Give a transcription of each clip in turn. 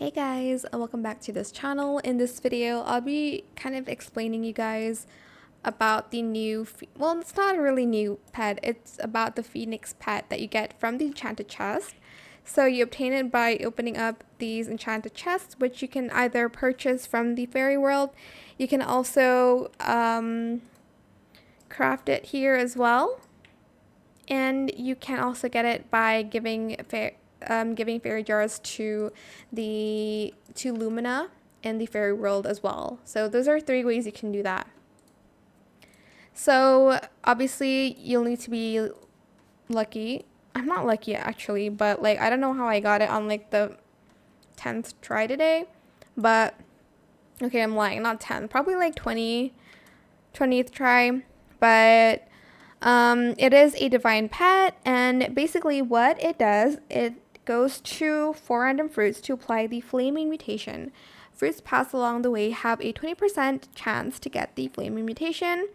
Hey guys, and welcome back to this channel. In this video, I'll be kind of explaining you guys about the new, well, it's not a really new pet, it's about the Phoenix pet that you get from the enchanted chest. So you obtain it by opening up these enchanted chests, which you can either purchase from the fairy world. You can also craft it here as well. And you can also get it by giving fairy jars to Lumina in the fairy world as well. So those are 3 ways you can do that. So obviously you'll need to be lucky. I'm not lucky actually, but like I don't know how I got it on like the 10th try today, but okay, I'm lying, not 10th, probably like 20th try, but it is a divine pet, and basically what it does, it goes to 4 random fruits to apply the flaming mutation. Fruits passed along the way have a 20% chance to get the flaming mutation,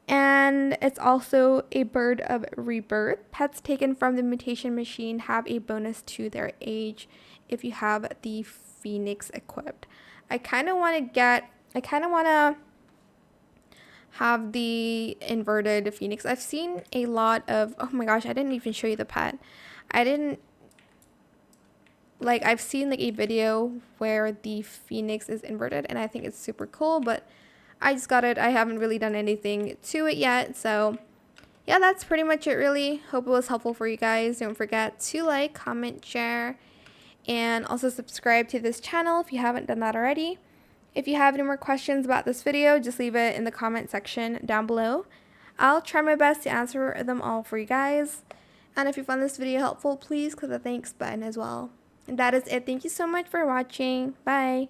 and it's also a bird of rebirth. Pets taken from the mutation machine have a bonus to their age if you have the Phoenix equipped. I kind of want to have the inverted Phoenix. I've seen a lot of, oh my gosh, I didn't even show you the pet. I've seen like a video where the Phoenix is inverted, and I think it's super cool, but I just got it. I haven't really done anything to it yet. So yeah, that's pretty much it really. Hope it was helpful for you guys. Don't forget to like, comment, share, and also subscribe to this channel if you haven't done that already. If you have any more questions about this video, just leave it in the comment section down below. I'll try my best to answer them all for you guys. And if you found this video helpful, please click the thanks button as well. And that is it. Thank you so much for watching. Bye.